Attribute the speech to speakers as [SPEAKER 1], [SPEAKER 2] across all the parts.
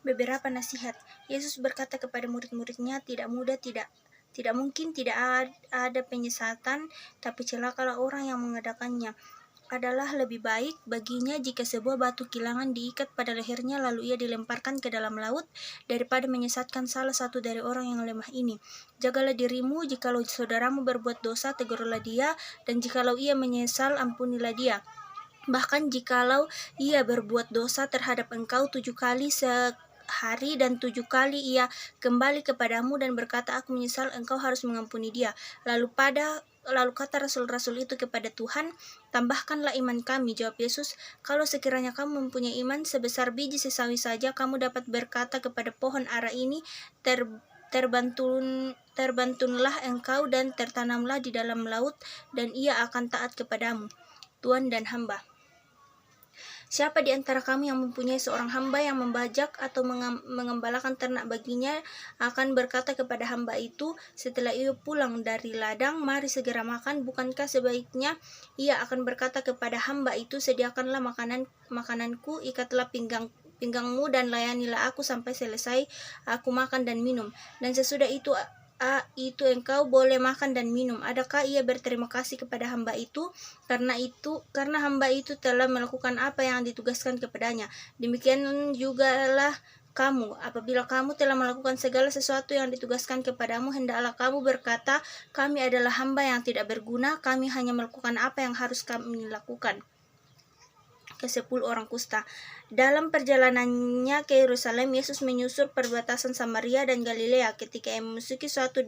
[SPEAKER 1] Beberapa nasihat. Yesus berkata kepada murid-muridnya, tidak mungkin tidak ada penyesatan, tapi celakalah orang yang mengadakannya. Adalah lebih baik baginya jika sebuah batu kilangan diikat pada lehernya lalu ia dilemparkan ke dalam laut daripada menyesatkan salah satu dari orang yang lemah ini. Jagalah dirimu, jikalau saudaramu berbuat dosa, tegurlah dia, dan jikalau ia menyesal, ampunilah dia. Bahkan jikalau ia berbuat dosa terhadap engkau 7 kali sehari dan 7 kali ia kembali kepadamu dan berkata, aku menyesal, engkau harus mengampuni dia. Lalu kata rasul-rasul itu kepada Tuhan, tambahkanlah iman kami. Jawab Yesus, kalau sekiranya kamu mempunyai iman sebesar biji sesawi saja, kamu dapat berkata kepada pohon ara ini, terbantunlah engkau dan tertanamlah di dalam laut, dan ia akan taat kepadamu. Tuan dan hamba. Siapa di antara kamu yang mempunyai seorang hamba yang membajak atau mengembalakan ternak baginya akan berkata kepada hamba itu setelah ia pulang dari ladang, mari segera makan. Bukankah sebaiknya ia akan berkata kepada hamba itu, sediakanlah makananku, ikatlah pinggangmu dan layanilah aku sampai selesai aku makan dan minum. Dan sesudah itu engkau boleh makan dan minum. Adakah ia berterima kasih kepada hamba itu? Karena hamba itu telah melakukan apa yang ditugaskan kepadanya. Demikian jugalah kamu, apabila kamu telah melakukan segala sesuatu yang ditugaskan kepadamu, hendaklah kamu berkata, kami adalah hamba yang tidak berguna, kami hanya melakukan apa yang harus kami lakukan. Ke-10 orang kusta. Dalam perjalanannya ke Yerusalem, Yesus menyusur perbatasan Samaria dan Galilea. Ketika ia memasuki suatu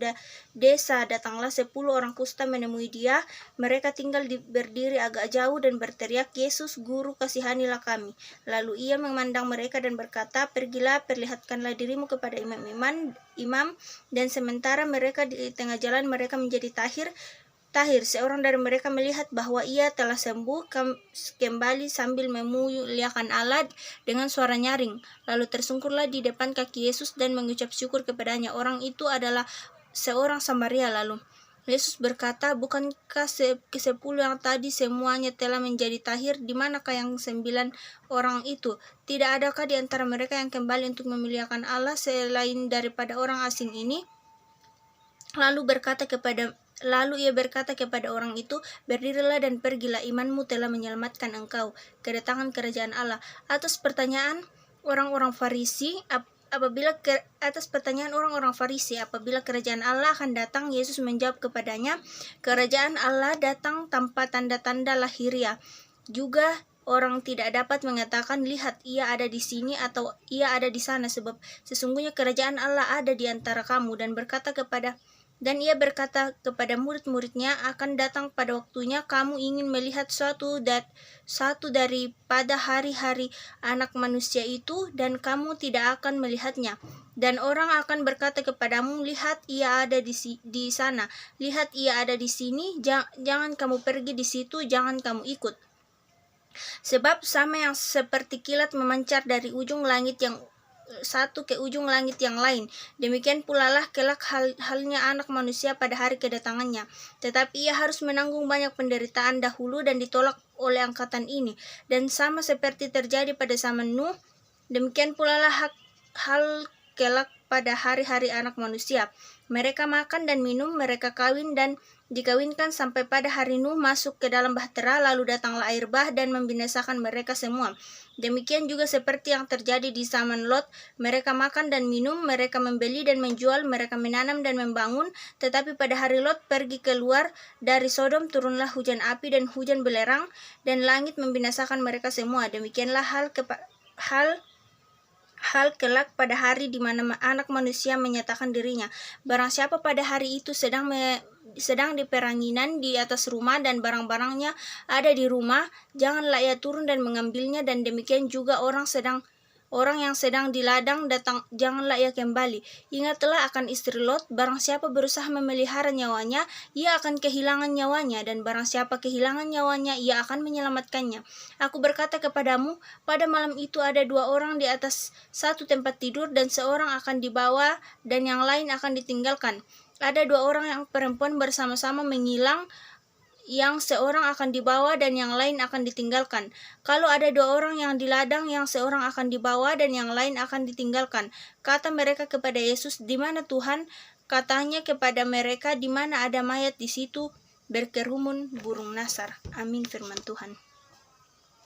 [SPEAKER 1] desa, datanglah 10 orang kusta menemui dia. Mereka tinggal berdiri agak jauh dan berteriak, Yesus, Guru, kasihanilah kami. Lalu ia memandang mereka dan berkata, pergilah, perlihatkanlah dirimu kepada imam, dan sementara mereka di tengah jalan, mereka menjadi tahir. Seorang dari mereka melihat bahwa ia telah sembuh, kembali sambil memuliakan Allah dengan suara nyaring. Lalu tersungkurlah di depan kaki Yesus dan mengucap syukur kepadanya. Orang itu adalah seorang Samaria. Lalu Yesus berkata, bukankah ke-10 yang tadi semuanya telah menjadi tahir? Di manakah yang 9 orang itu? Tidak adakah di antara mereka yang kembali untuk memuliakan Allah selain daripada orang asing ini? Lalu ia berkata kepada orang itu, berdirilah dan pergilah, imanmu telah menyelamatkan engkau. Kedatangan kerajaan Allah. Atas pertanyaan orang-orang Farisi, apabila kerajaan Allah akan datang, Yesus menjawab kepadanya, kerajaan Allah datang tanpa tanda-tanda lahiriah. Juga orang tidak dapat mengatakan, lihat ia ada di sini atau ia ada di sana, sebab sesungguhnya kerajaan Allah ada di antara kamu. Dan ia berkata kepada murid-muridnya, akan datang pada waktunya kamu ingin melihat satu daripada hari-hari anak manusia itu, dan kamu tidak akan melihatnya. Dan orang akan berkata kepadamu, lihat ia ada di sana, lihat ia ada di sini, jangan kamu pergi di situ, jangan kamu ikut. Sebab sama yang seperti kilat memancar dari ujung langit yang satu ke ujung langit yang lain, demikian pula lah kelak halnya anak manusia pada hari kedatangannya. Tetapi ia harus menanggung banyak penderitaan dahulu dan ditolak oleh angkatan ini. Dan sama seperti terjadi pada zaman Nuh, demikian pula lah hal kelak pada hari-hari anak manusia. Mereka makan dan minum, mereka kawin dan dikawinkan sampai pada hari Nuh masuk ke dalam bahtera, lalu datanglah air bah dan membinasakan mereka semua. Demikian juga seperti yang terjadi di zaman Lot, mereka makan dan minum, mereka membeli dan menjual, mereka menanam dan membangun. Tetapi pada hari Lot pergi keluar dari Sodom, turunlah hujan api dan hujan belerang, dan langit membinasakan mereka semua. Demikianlah hal kelak pada hari di mana anak manusia menyatakan dirinya. Barang siapa pada hari itu sedang di peranginan di atas rumah dan barang-barangnya ada di rumah, janganlah ia turun dan mengambilnya, dan demikian juga orang yang sedang di ladang datang, janganlah ia kembali. Ingatlah akan istri Lot, barang siapa berusaha memelihara nyawanya, ia akan kehilangan nyawanya, dan barang siapa kehilangan nyawanya, ia akan menyelamatkannya. Aku berkata kepadamu, pada malam itu ada 2 orang di atas satu tempat tidur, dan seorang akan dibawa dan yang lain akan ditinggalkan. Ada 2 orang yang perempuan bersama-sama menyilang, yang seorang akan dibawa dan yang lain akan ditinggalkan. Kalau ada 2 orang yang di ladang, yang seorang akan dibawa dan yang lain akan ditinggalkan. Kata mereka kepada Yesus, "Di mana Tuhan?" Katanya kepada mereka, "Di mana ada mayat, di situ berkerumun burung nasar." Amin firman Tuhan.